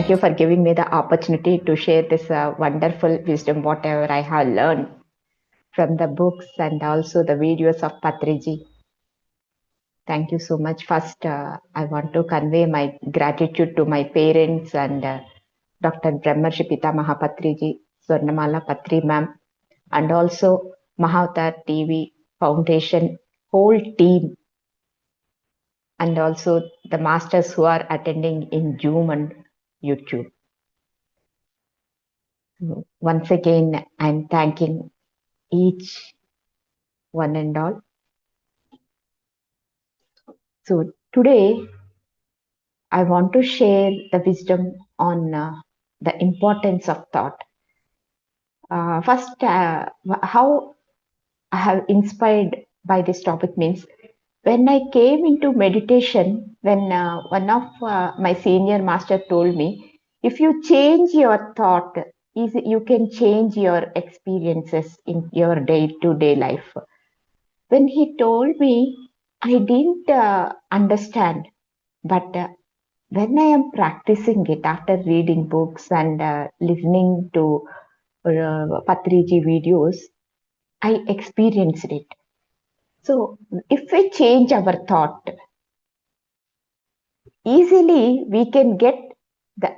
Thank you for giving me the opportunity to share this wonderful wisdom, whatever I have learned from the books and also the videos of Patriji. Thank you so much. First, I want to convey my gratitude to my parents and Dr. Brahmarshi Pitamaha Patriji, Swarnamala Patri ma'am, and also Mahavatar TV Foundation, whole team, and also the masters who are attending in Zoom and YouTube. Once again, I'm thanking each one and all. So today, I want to share the wisdom on the importance of thought. First, how I have inspired by this topic means when I came into meditation, when one of my senior master told me, if you change your thought, you can change your experiences in your day-to-day life. When he told me, I didn't understand, but when I am practicing it after reading books and listening to Patriji videos, I experienced it. So, if we change our thought, easily we can get the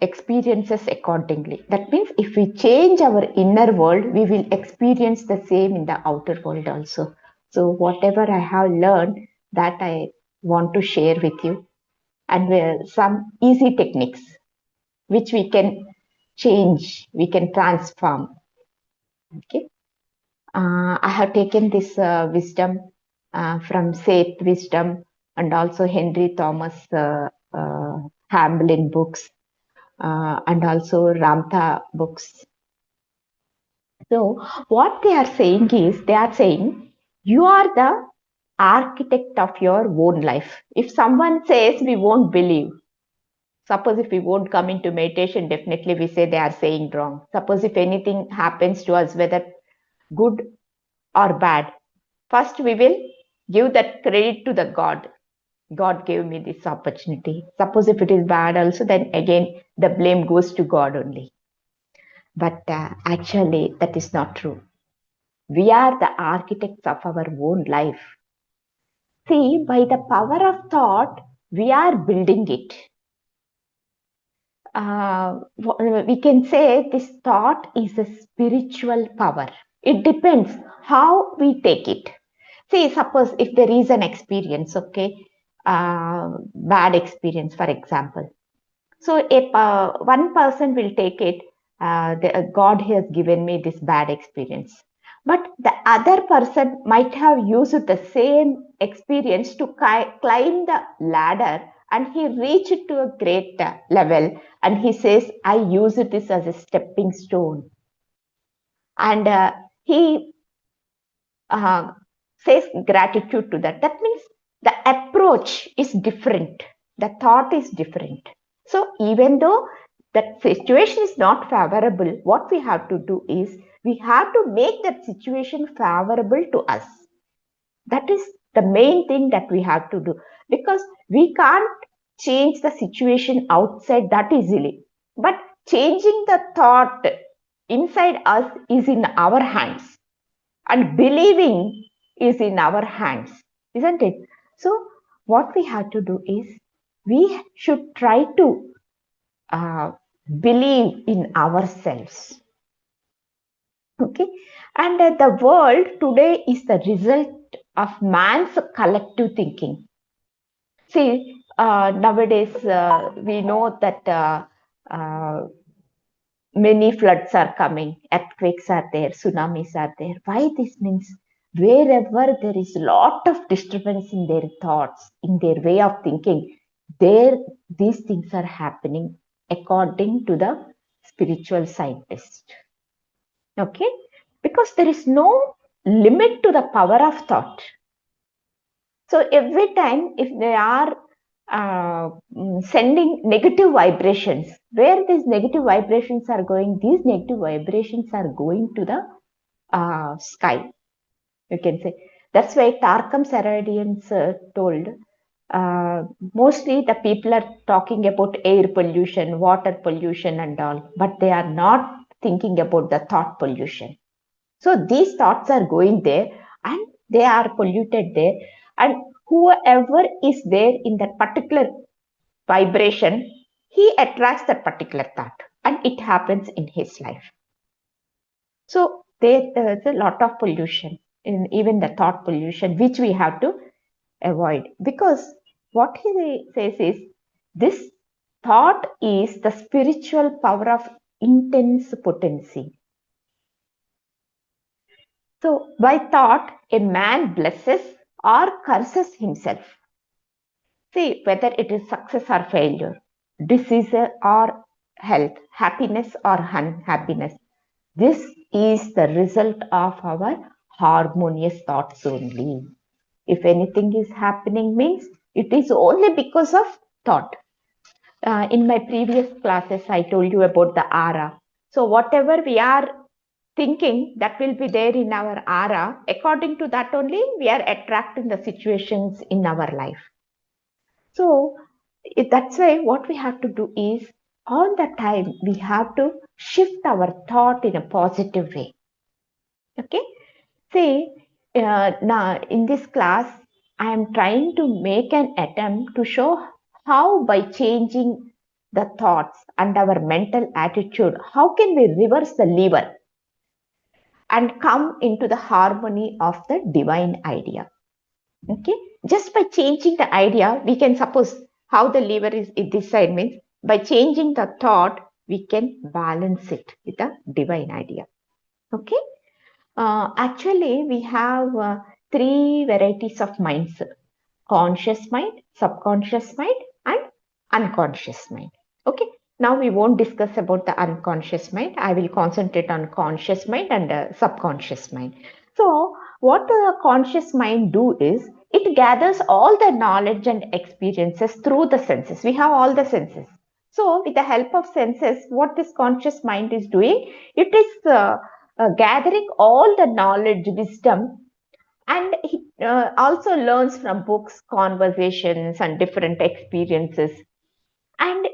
experiences accordingly. That means if we change our inner world, we will experience the same in the outer world also. So, whatever I have learned, that I want to share with you, and some easy techniques which we can change, we can transform. Okay. I have taken this wisdom from Seth Wisdom and also Henry Thomas Hamblin books and also Ramtha books. So what they are saying is, they are saying you are the architect of your own life. If someone says we won't believe, suppose if we won't come into meditation, definitely we say they are saying wrong. Suppose if anything happens to us, whether good or bad, first we will give that credit to the God. God gave me this opportunity. Suppose if it is bad also, then again the blame goes to God only. But actually that is not true. We are the architects of our own life. See, by the power of thought, we are building it. We can say this thought is a spiritual power. It depends how we take it. See, suppose if there is an experience, okay, bad experience, for example. So if one person will take it, God has given me this bad experience. But the other person might have used the same experience to climb the ladder, and he reached to a great level, and he says, I use this as a stepping stone. And he says gratitude to that. That means the approach is different. The thought is different. So even though that situation is not favorable, what we have to do is we have to make that situation favorable to us. That is the main thing that we have to do, because we can't change the situation outside that easily. But changing the thought inside us is in our hands, and believing is in our hands, isn't it? So what we have to do is we should try to believe in ourselves. Okay. And the world today is the result of man's collective thinking. See, nowadays we know that many floods are coming, earthquakes are there, tsunamis are there. Why this means? Wherever there is a lot of disturbance in their thoughts, in their way of thinking, there these things are happening according to the spiritual scientist. Okay? Because there is no limit to the power of thought. So every time if they are sending negative vibrations, where these negative vibrations are going, these negative vibrations are going to the sky. You can say that's why Tarkam Saradians told mostly the people are talking about air pollution, water pollution and all, but they are not thinking about the thought pollution. So these thoughts are going there and they are polluted there. And whoever is there in that particular vibration, he attracts that particular thought and it happens in his life. So there's a lot of pollution in even the thought pollution, which we have to avoid, because what he says is this thought is the spiritual power of intense potency. So by thought, a man blesses or curses himself. See, whether it is success or failure, disease or health, happiness or unhappiness, this is the result of our harmonious thoughts only. If anything is happening means it is only because of thought. In my previous classes, I told you about the aura. So whatever we are thinking, that will be there in our aura. According to that only, we are attracting the situations in our life. So that's why what we have to do is all the time we have to shift our thought in a positive way. Okay. See, now in this class, I am trying to make an attempt to show how by changing the thoughts and our mental attitude, how can we reverse the lever and come into the harmony of the divine idea. Okay, just by changing the idea, we can suppose how the lever is in this side means by changing the thought, we can balance it with a divine idea. Okay. Actually, we have three varieties of minds: conscious mind, subconscious mind, and unconscious mind. Okay. Now we won't discuss about the unconscious mind. I will concentrate on conscious mind and subconscious mind. So, what the conscious mind do is it gathers all the knowledge and experiences through the senses. We have all the senses. So, with the help of senses, what this conscious mind is doing, it is gathering all the knowledge, wisdom, and he also learns from books, conversations, and different experiences. And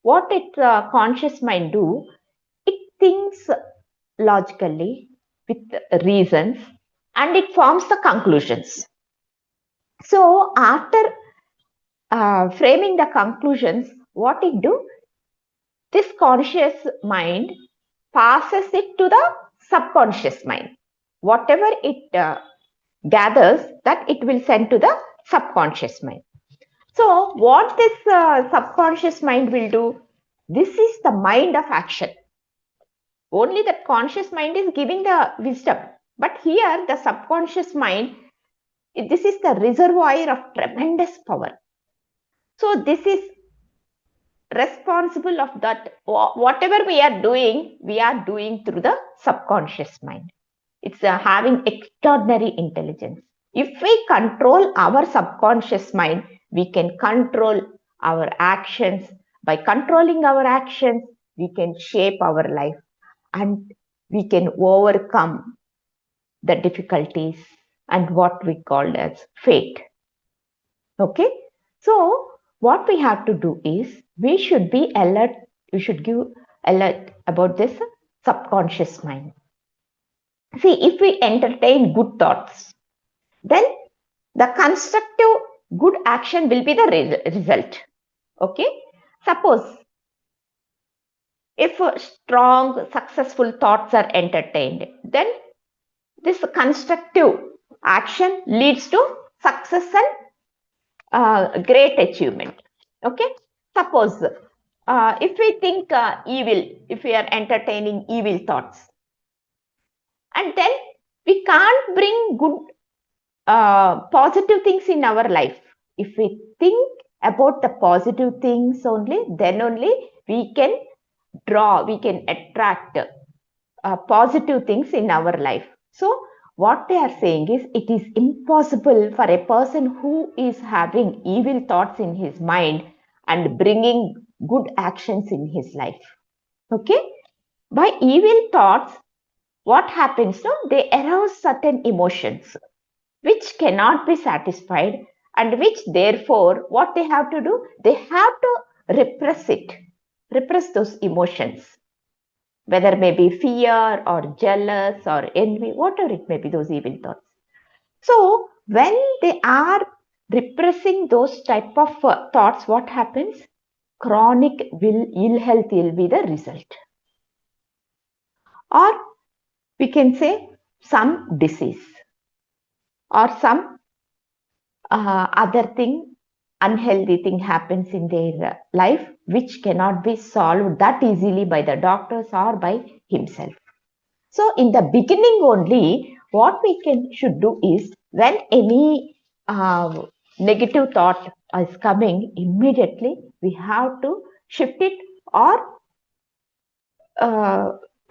what its conscious mind do, it thinks logically with reasons, and it forms the conclusions. So after framing the conclusions, what it do? This conscious mind passes it to the subconscious mind. Whatever it gathers, that it will send to the subconscious mind. So what this subconscious mind will do? This is the mind of action. Only the conscious mind is giving the wisdom. But here the subconscious mind, this is the reservoir of tremendous power. So this is responsible of that. Whatever we are doing through the subconscious mind. It's having extraordinary intelligence. If we control our subconscious mind, we can control our actions. By controlling our actions, we can shape our life and we can overcome the difficulties and what we call as fate. Okay. So what we have to do is we should be alert. We should give alert about this subconscious mind. See, if we entertain good thoughts, then the constructive good action will be the result. Okay. Suppose if strong successful thoughts are entertained, then this constructive action leads to success and great achievement. Okay. Suppose if we think evil, if we are entertaining evil thoughts, and then we can't bring good positive things in our life. If we think about the positive things only, then only we can we can attract positive things in our life. So what they are saying is it is impossible for a person who is having evil thoughts in his mind and bringing good actions in his life. Okay. By evil thoughts, what happens? No, they arouse certain emotions which cannot be satisfied and which therefore what they have to do, they have to repress those emotions, whether it may be fear or jealous or envy, whatever it may be, those evil thoughts. So when they are repressing those type of thoughts, what happens? Chronic ill health will be the result. Or we can say some disease or some other thing, unhealthy thing happens in their life, which cannot be solved that easily by the doctors or by himself. So in the beginning only, what we should do is, when any negative thought is coming, immediately we have to shift it, or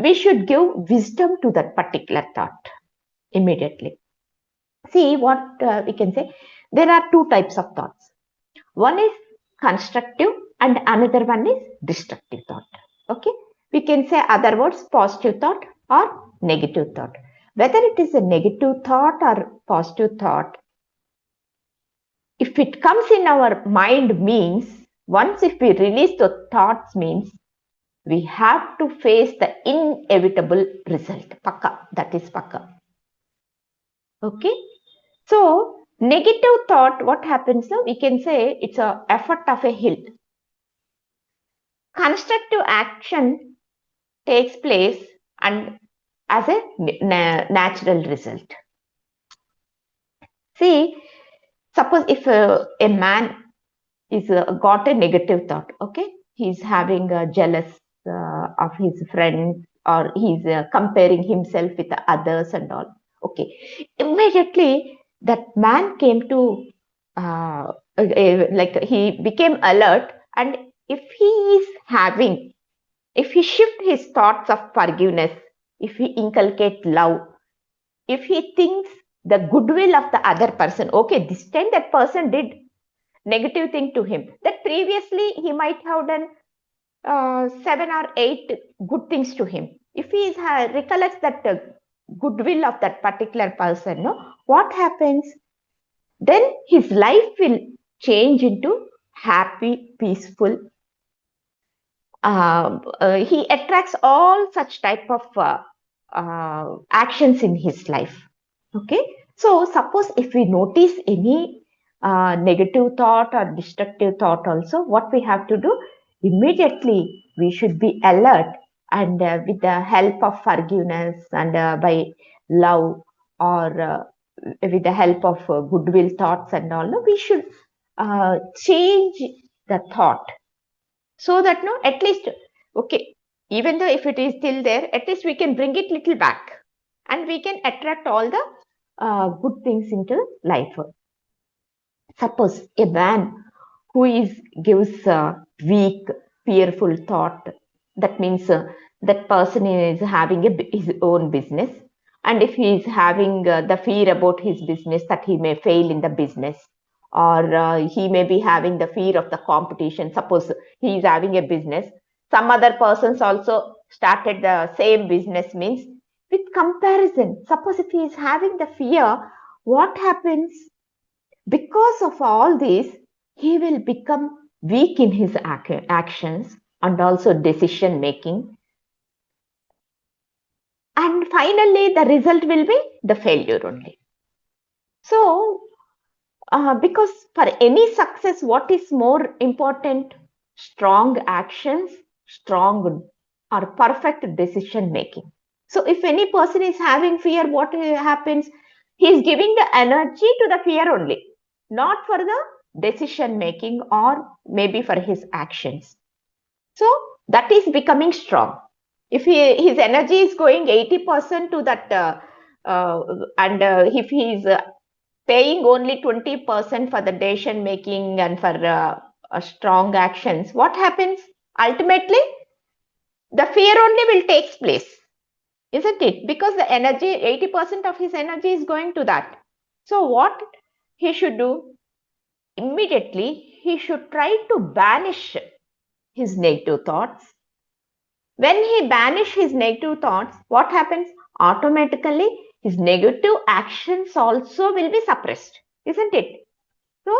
we should give wisdom to that particular thought immediately. See what we can say. There are two types of thoughts. One is constructive and another one is destructive thought. Okay, we can say other words, positive thought or negative thought. Whether it is a negative thought or positive thought, if it comes in our mind, means once if we release the thoughts, means we have to face the inevitable result. Pakka, that is pakka. Okay, so negative thought, what happens now? We can say it's an effort of a hill. Constructive action takes place and as a natural result. See, suppose if a man is got a negative thought, okay, he's having a jealous of his friends, or he's comparing himself with the others and all. Okay, immediately that man came to like he became alert, and if he is having, if he shift his thoughts of forgiveness, if he inculcate love, if he thinks the goodwill of the other person, okay, this time that person did negative thing to him, that previously he might have done 7 or 8 good things to him. If he is recollects that goodwill of that particular person, no, what happens? Then his life will change into happy, peaceful. He attracts all such type of actions in his life. Okay, so suppose if we notice any negative thought or destructive thought also, what we have to do, immediately we should be alert, and with the help of forgiveness and by love, or with the help of goodwill thoughts and all, no, we should change the thought, so that no, at least, okay, even though if it is still there, at least we can bring it little back, and we can attract all the good things into life. Suppose a man who gives weak, fearful thought, that means that person is having his own business, and if he is having the fear about his business that he may fail in the business, or he may be having the fear of the competition. Suppose he is having a business, some other persons also started the same business, means with comparison. Suppose if he is having the fear, what happens? Because of all this, he will become weak in his actions and also decision making. And finally, the result will be the failure only. So, because for any success, what is more important? Strong actions, strong or perfect decision making. So if any person is having fear, what happens? He is giving the energy to the fear only, not for the decision making or maybe for his actions. So that is becoming strong. If his energy is going 80% to that, and if he is paying only 20% for the decision making and for strong actions, what happens? Ultimately, the fear only will take place, isn't it? Because the energy, 80% of his energy is going to that. So what he should do? Immediately, he should try to banish his negative thoughts. When he banishes his negative thoughts, what happens? Automatically, his negative actions also will be suppressed, isn't it? So,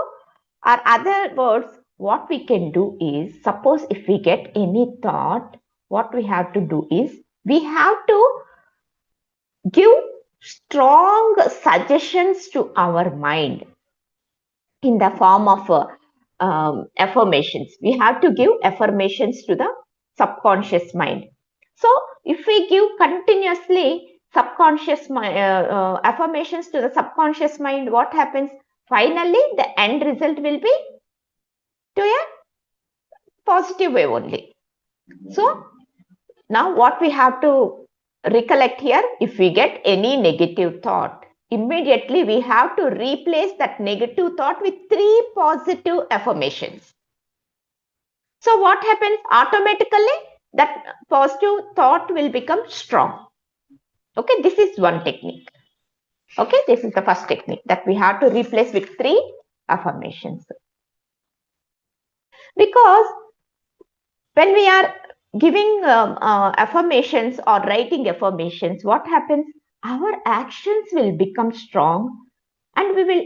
or other words, what we can do is, suppose if we get any thought, what we have to do is, we have to give strong suggestions to our mind in the form of affirmations. We have to give affirmations to the subconscious mind. So, if we give continuously affirmations to the subconscious mind, what happens? Finally, the end result will be to a positive way only. So, now what we have to recollect here, if we get any negative thought, immediately we have to replace that negative thought with 3 positive affirmations. So what happens? Automatically that positive thought will become strong. Okay, this is one technique. Okay, this is the first technique that we have to replace with 3 affirmations. Because when we are giving affirmations or writing affirmations, what happens? Our actions will become strong and we will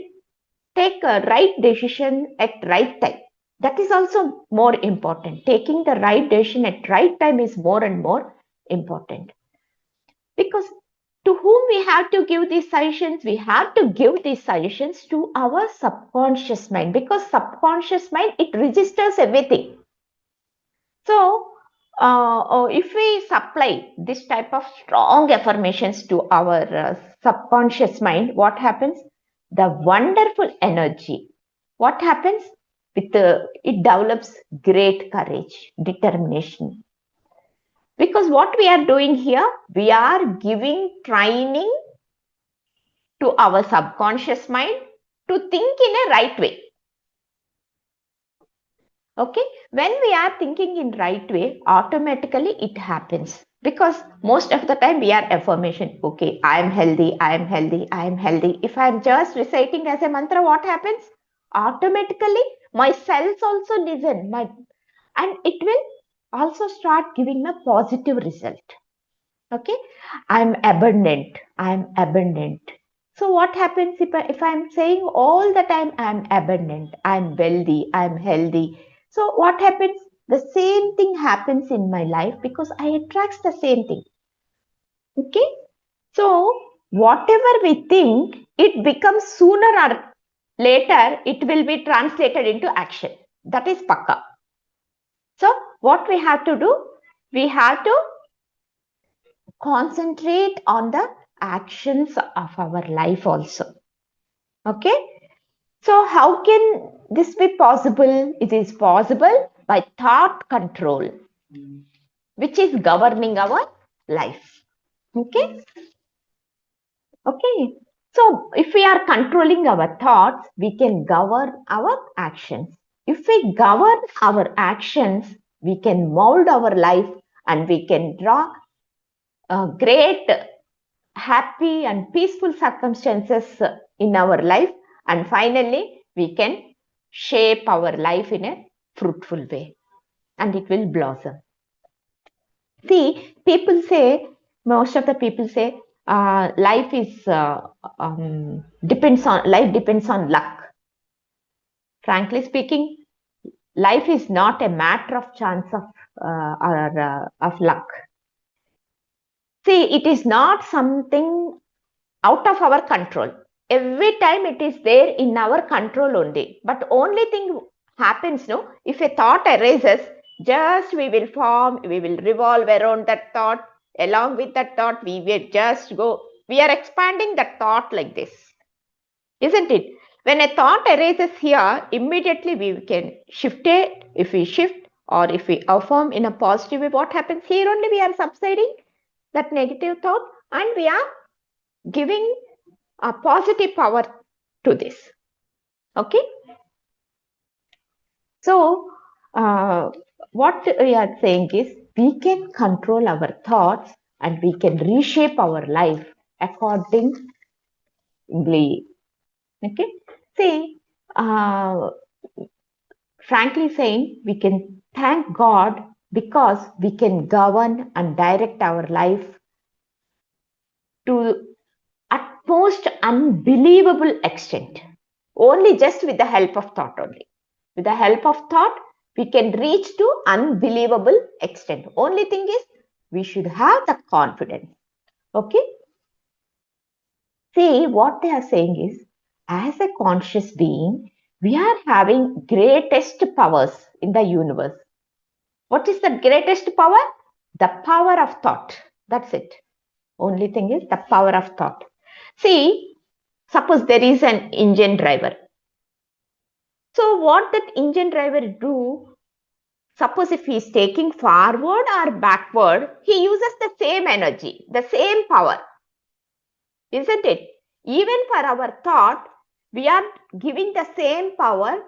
take a right decision at right time. That is also more important. Taking the right decision at right time is more and more important. Because to whom we have to give these suggestions? We have to give these suggestions to our subconscious mind, because subconscious mind, it registers everything. So, if we supply this type of strong affirmations to our subconscious mind, what happens? The wonderful energy. What happens? It develops great courage, determination. Because what we are doing here, we are giving training to our subconscious mind to think in a right way. Okay, when we are thinking in right way, automatically it happens, because most of the time we are affirmation. Okay, I am healthy, I am healthy, I am healthy. If I am just reciting as a mantra, what happens? Automatically my cells also listen, and it will also start giving a positive result. Okay, I'm abundant, I'm abundant. So what happens if I'm saying all the time I'm abundant, I'm wealthy, I'm healthy? So what happens? The same thing happens in my life, because I attract the same thing. Okay, so whatever we think, it becomes sooner or later, it will be translated into action. That is pakka. So what we have to do? We have to concentrate on the actions of our life also. Okay, so how can this be possible? It is possible by thought control, which is governing our life. Okay, okay, so if we are controlling our thoughts, we can govern our actions. If we govern our actions, we can mold our life, and we can draw great happy and peaceful circumstances in our life, and finally we can shape our life in a fruitful way, and it will blossom. See, most of the people say life depends on luck. Frankly speaking, life is not a matter of chance of luck. See, it is not something out of our control. Every time it is there in our control only. But only thing happens, no? If a thought arises, just we will revolve around that thought. Along with that thought, we will just go. We are expanding that thought like this, isn't it? When a thought arises here, immediately we can shift it. If we shift, or if we affirm in a positive way, what happens? Here only we are subsiding that negative thought, and we are giving a positive power to this. Okay, so what we are saying is, we can control our thoughts and we can reshape our life accordingly. Okay, see, frankly saying, we can thank God, because we can govern and direct our life to utmost unbelievable extent. only just with the help of thought only. With the help of thought, we can reach to unbelievable extent. Only thing is, we should have the confidence. Okay? See, what they are saying is, as a conscious being, we are having greatest powers in the universe. What is the greatest power? The power of thought. That's it. Only thing is the power of thought. See, suppose there is an engine driver. So what that engine driver do? Suppose if he is taking forward or backward, he uses the same energy, the same power. Isn't it? Even for our thought, we are giving the same power,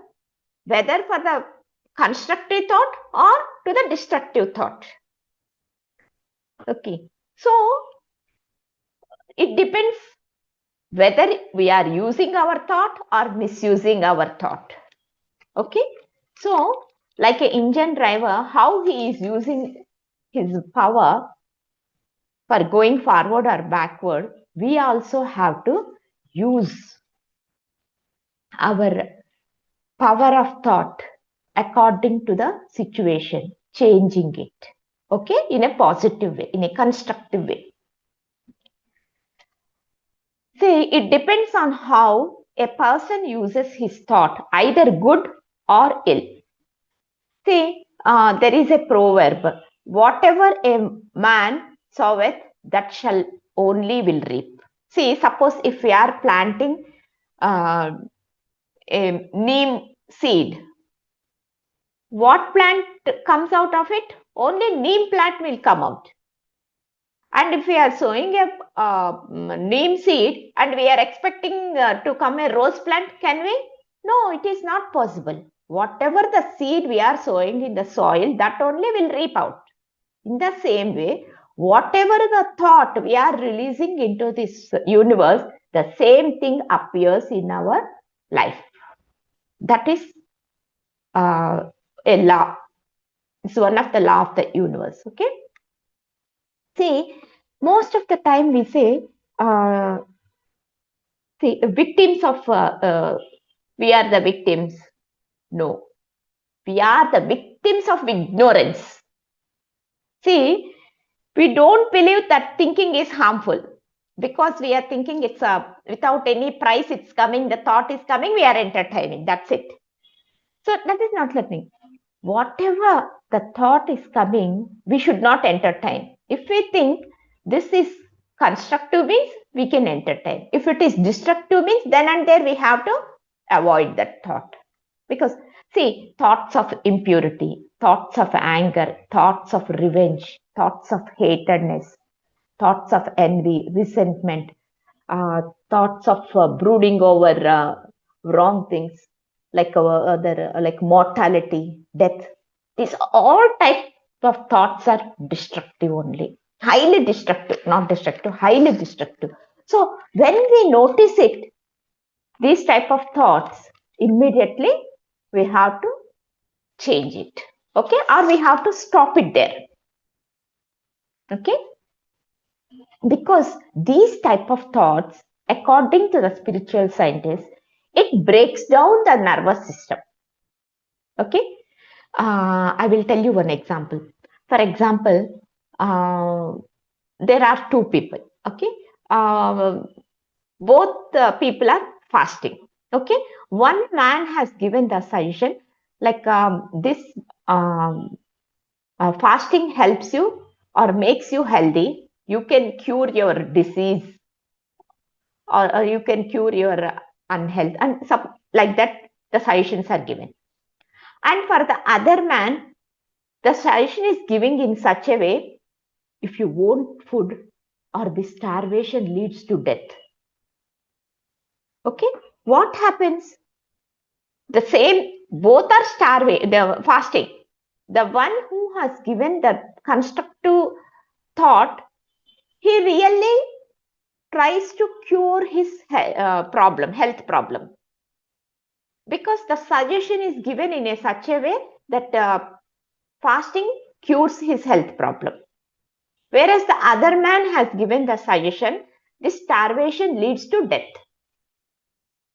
whether for the constructive thought or to the destructive thought. Okay. So it depends whether we are using our thought or misusing our thought. Okay. So like an engine driver, how he is using his power for going forward or backward, we also have to use our power of thought according to the situation, changing it. Okay, in a positive way, in a constructive way. See, it depends on how a person uses his thought, either good or ill. See, there is a proverb, whatever a man soweth, that shall only will reap. See, suppose if we are planting a neem seed, what plant comes out of it? Only neem plant will come out. And if we are sowing a neem seed and we are expecting to come a rose plant, can we? No, it is not possible. Whatever the seed we are sowing in the soil, that only will reap out. In the same way, whatever the thought we are releasing into this universe, the same thing appears in our life. That is a law. It's one of the law of the universe. Okay. See, most of the time we say, victims of, we are the victims. No, we are the victims of ignorance. See, we don't believe that thinking is harmful because we are thinking it's without any price, it's coming, the thought is coming, we are entertaining. That's it. So that is not the thing. Whatever the thought is coming, we should not entertain. If we think this is constructive means, we can entertain. If it is destructive means, then and there we have to avoid that thought. Because see, thoughts of impurity, thoughts of anger, thoughts of revenge, thoughts of hatredness, thoughts of envy, resentment, thoughts of brooding over wrong things, like like mortality, death. These all types of thoughts are destructive only. Highly destructive, not destructive, highly destructive. So when we notice it, these type of thoughts, immediately we have to change it. Okay, or we have to stop it there. Okay, because these type of thoughts, according to the spiritual scientists, it breaks down the nervous system. Okay, I will tell you one example. For example, there are two people. Okay, both people are fasting. Okay, one man has given the suggestion like this fasting helps you or makes you healthy. You can cure your disease or you can cure your unhealth, and some like that the suggestions are given. And for the other man, the suggestion is giving in such a way, if you want food or the starvation leads to death. Okay, what happens? The same, both are starving, the fasting. The one who has given the constructive thought, he really tries to cure his problem, health problem. Because the suggestion is given in a such a way that fasting cures his health problem. Whereas the other man has given the suggestion, this starvation leads to death.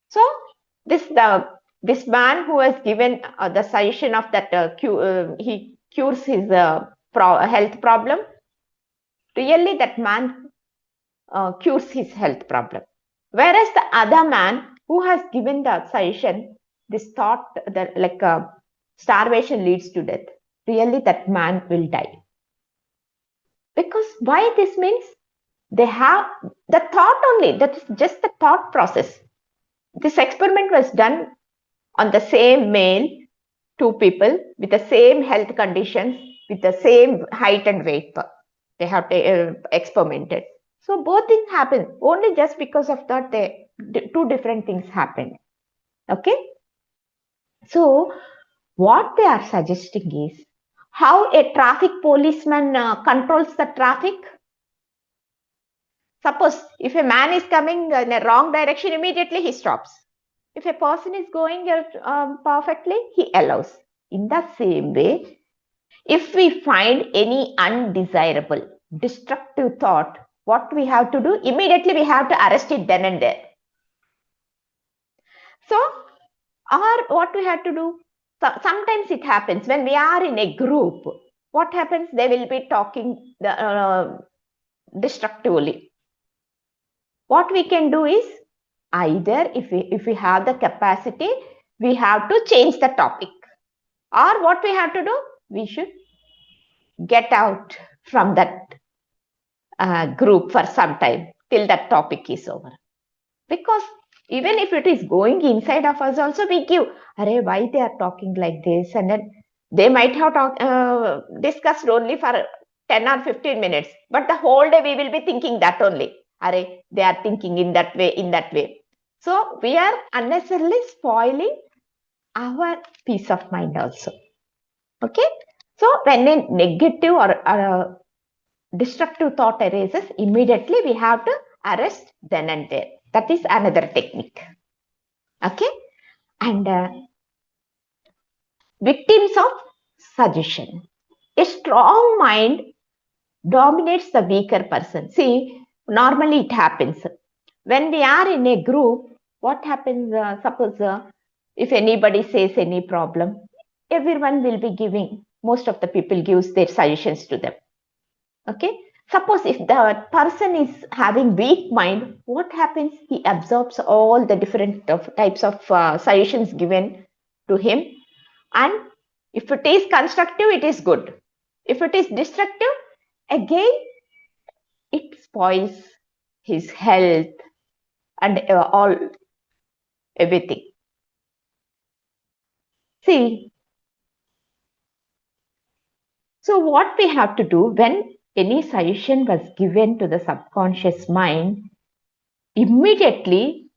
So This man who has given the suggestion of that he cures his health problem. Really, that man cures his health problem. Whereas the other man who has given the suggestion, this thought that like starvation leads to death. Really, that man will die. Because why this means they have the thought only. That is just the thought process. This experiment was done on the same male, two people with the same health conditions, with the same height and weight. They have experimented. So both things happen. Only just because of that, two different things happened. Okay. So what they are suggesting is how a traffic policeman controls the traffic. Suppose if a man is coming in a wrong direction, immediately he stops. If a person is going perfectly, he allows. In the same way, if we find any undesirable, destructive thought, what we have to do? Immediately we have to arrest it then and there. So, or what we have to do? So, sometimes it happens when we are in a group. What happens? They will be talking destructively. What we can do is either if we have the capacity, we have to change the topic. Or what we have to do? We should get out from that group for some time till that topic is over. Because even if it is going inside of us also, we give, why they are talking like this? And then they might have discussed only for 10 or 15 minutes, but the whole day we will be thinking that only. They are thinking in that way, in that way. So we are unnecessarily spoiling our peace of mind also. Okay. So when a negative or a destructive thought arises, immediately we have to arrest then and there. That is another technique. Okay. And victims of suggestion. A strong mind dominates the weaker person. See, normally it happens. When we are in a group, what happens? Suppose if anybody says any problem, everyone will be giving, most of the people gives their suggestions to them. Okay. Suppose if the person is having weak mind, what happens? He absorbs all the different types of suggestions given to him. And if it is constructive, it is good. If it is destructive, again, it spoils his health and everything. See, so what we have to do when any suggestion was given to the subconscious mind, immediately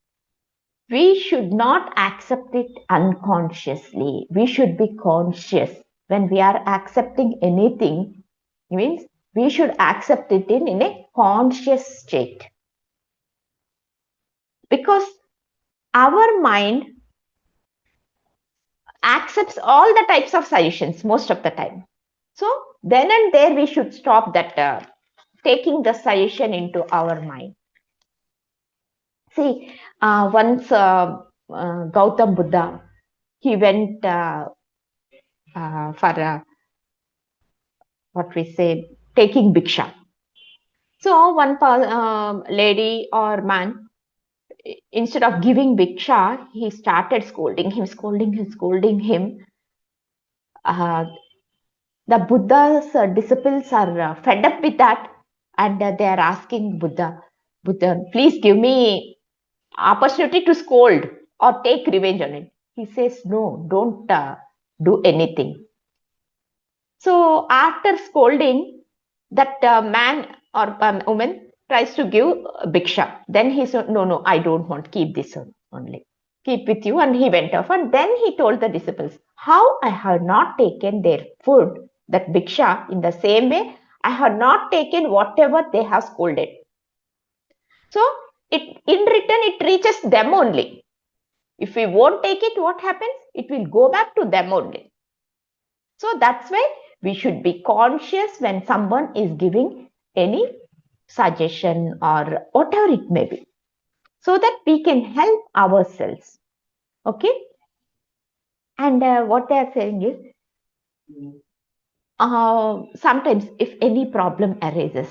we should not accept it unconsciously. We should be conscious. When we are accepting anything, means we should accept it in a conscious state. Because our mind accepts all the types of suggestions most of the time. So then and there we should stop that taking the suggestion into our mind. See, once Gautam Buddha, he went for what we say, taking bhiksha. So one lady or man, instead of giving bhiksha, he started scolding him. The Buddha's disciples are fed up with that, and they are asking Buddha, please give me opportunity to scold or take revenge on it. He says, no, don't do anything. So after scolding, that man or woman tries to give bhiksha. Then he said, no, I don't want, keep this only. Keep with you. And he went off. And then he told the disciples, how I have not taken their food, that bhiksha, in the same way, I have not taken whatever they have scolded. So in return, it reaches them only. If we won't take it, what happens? It will go back to them only. So that's why we should be conscious when someone is giving any suggestion or whatever it may be, so that we can help ourselves. Okay. And what they are saying is, sometimes if any problem arises,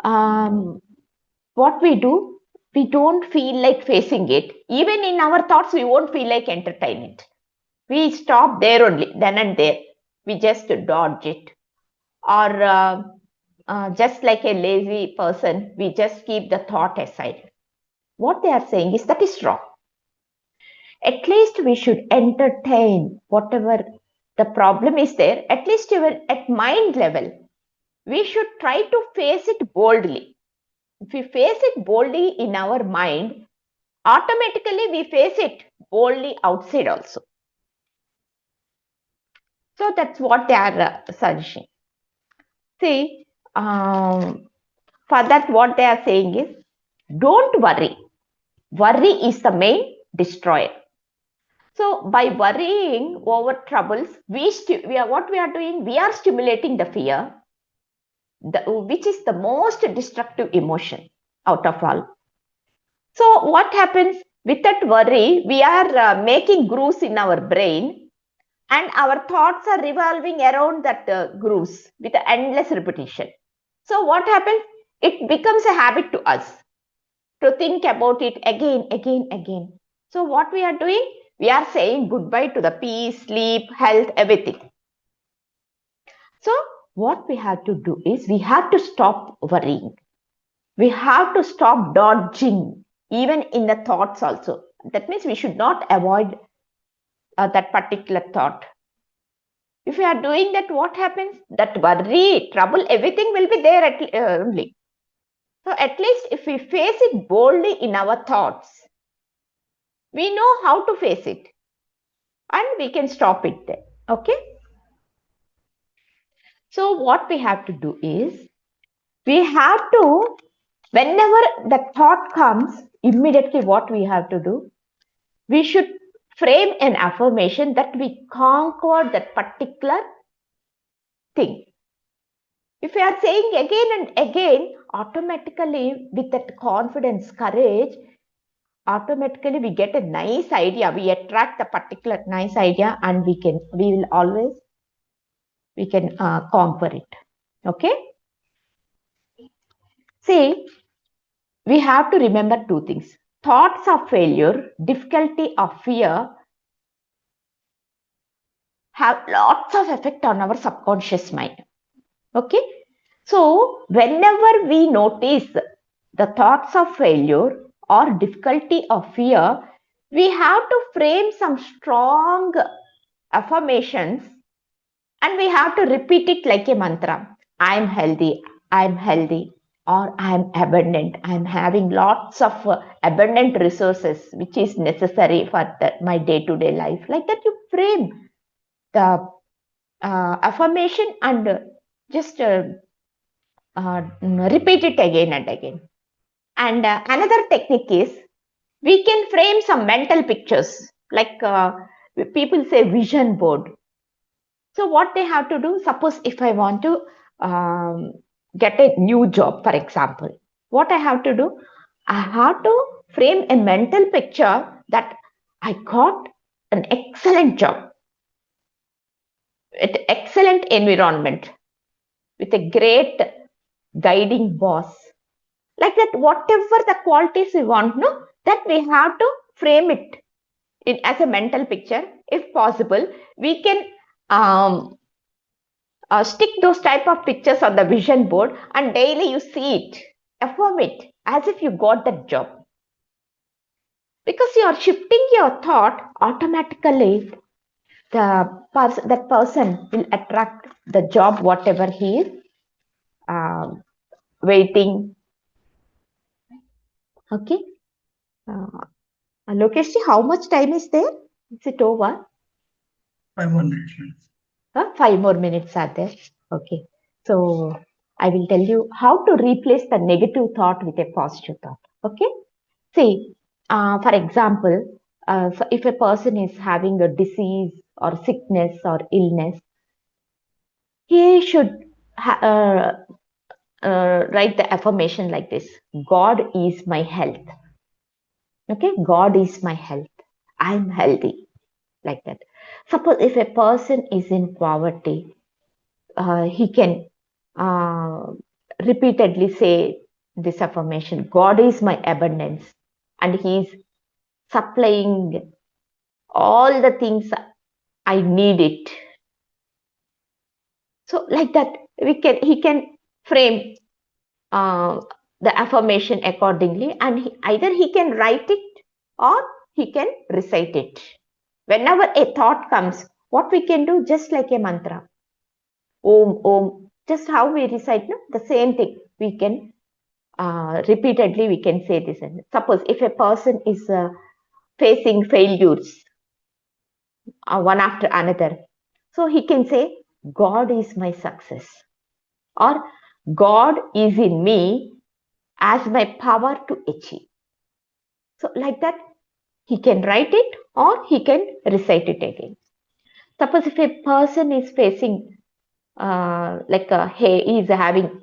what we don't feel like facing it. Even in our thoughts, we won't feel like entertaining it. We stop there only, then and there. We just dodge it. Or just like a lazy person, we just keep the thought aside. What they are saying is that is wrong. At least we should entertain whatever the problem is there, at least even at mind level. We should try to face it boldly. If we face it boldly in our mind, automatically we face it boldly outside also. So that's what they are suggesting. See, for that, what they are saying is, don't worry. Worry is the main destroyer. So by worrying over troubles, what we are doing, we are stimulating the fear, which is the most destructive emotion out of all. So what happens with that worry? We are making grooves in our brain, and our thoughts are revolving around that grooves with endless repetition. So what happens? It becomes a habit to us to think about it again, again, again. So what we are doing? We are saying goodbye to the peace, sleep, health, everything. So what we have to do is we have to stop worrying. We have to stop dodging, even in the thoughts also. That means we should not avoid that particular thought. If we are doing that, what happens? That worry, trouble, everything will be there only. So at least if we face it boldly in our thoughts, we know how to face it and we can stop it there. Okay. So what we have to do is, we have to, whenever the thought comes, immediately what we have to do, we should frame an affirmation that we conquer that particular thing. If we are saying again and again, automatically with that confidence, courage, automatically we get a nice idea. We attract the particular nice idea, and we will always, we can conquer it. Okay. See, we have to remember two things. Thoughts of failure, difficulty or fear have lots of effect on our subconscious mind. Okay. So whenever we notice the thoughts of failure or difficulty or fear, we have to frame some strong affirmations, and we have to repeat it like a mantra. I'm healthy, I'm healthy, or I'm abundant. I'm having lots of abundant resources, which is necessary for my day-to-day life. Like that, you frame the affirmation and just repeat it again and again. And another technique is, we can frame some mental pictures, like people say vision board. So what they have to do, suppose if I want to get a new job, for example, what I have to do, I have to frame a mental picture that I got an excellent job, with excellent environment, with a great guiding boss. Like that, whatever the qualities we want, no, that we have to frame it as a mental picture. If possible, we can stick those type of pictures on the vision board, and daily you see it, affirm it as if you got that job. Because you are shifting your thought, automatically that person will attract the job, whatever he is waiting. Okay. Lokesh, how much time is there? Is it over? 5 more minutes. 5 more minutes are there. Okay. So I will tell you how to replace the negative thought with a positive thought. Okay. See, for example, so if a person is having a disease or sickness or illness, he should write the affirmation like this: God is my health. Okay. God is my health. I'm healthy, like that. Suppose if a person is in poverty, he can uh, repeatedly say this affirmation: God is my abundance, and He's supplying all the things I need it. So like that, he can frame uh, the affirmation accordingly, and either he can write it or he can recite it. Whenever a thought comes, what we can do, just like a mantra, om, just how we recite, no? The same thing. We can repeatedly, we can say this. Suppose if a person is facing failures one after another, so he can say, God is my success, or God is in me as my power to achieve. So like that, he can write it or he can recite it again. Suppose if a person is facing he is having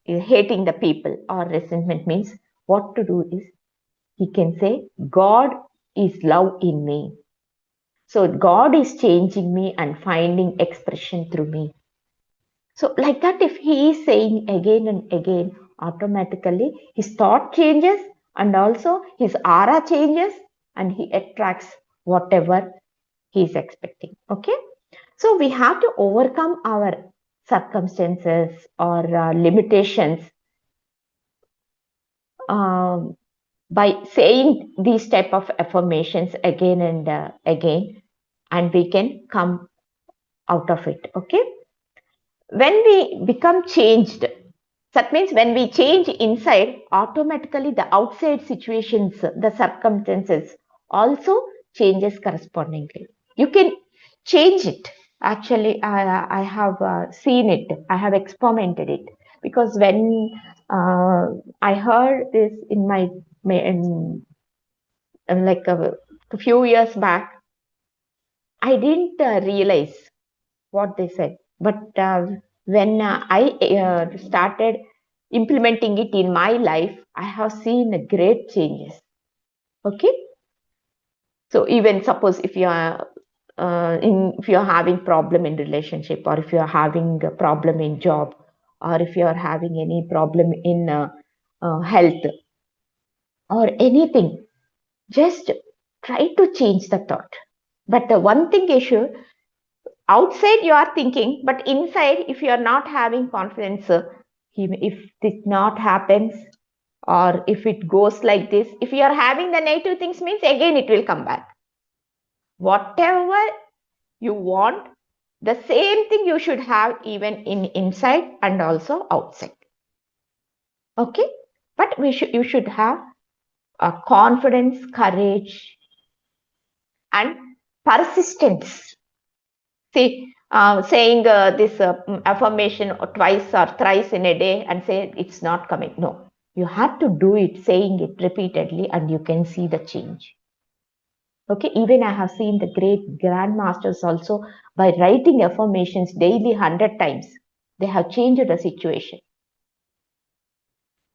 hating the people or resentment, means what to do is he can say, God is love in me. So God is changing me and finding expression through me. So like that, if he is saying again and again, automatically his thought changes and also his aura changes and he attracts whatever he is expecting. Okay. So we have to overcome our circumstances or limitations um, by saying these type of affirmations again and again, and we can come out of it. Okay. When we become changed, that means when we change inside, automatically the outside situations, the circumstances also changes correspondingly. You can change it. Actually, I have seen it. I have experimented it, because when I heard this in like a few years back, I didn't realize what they said. But when I started implementing it in my life, I have seen great changes. Okay. So even suppose if you are if you are having problem in relationship, or if you are having a problem in job, or if you are having any problem in health or anything, just try to change the thought. But the one thing issue, outside you are thinking, but inside, if you are not having confidence, if this not happens, or if it goes like this, if you are having the negative things, means again it will come back. Whatever you want, the same thing you should have even in inside and also outside. Okay. But you should have confidence, courage, and persistence. See, saying this affirmation or twice or thrice in a day and say it's not coming. No, you have to do it, saying it repeatedly, and you can see the change. Okay, even I have seen the great grandmasters also, by writing affirmations daily 100 times, they have changed the situation.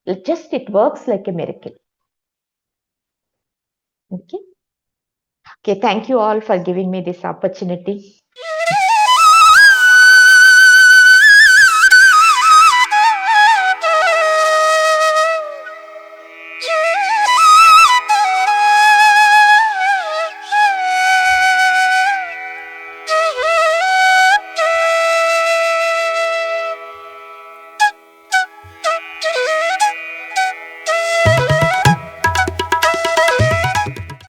It works like a miracle. Okay. Okay, thank you all for giving me this opportunity.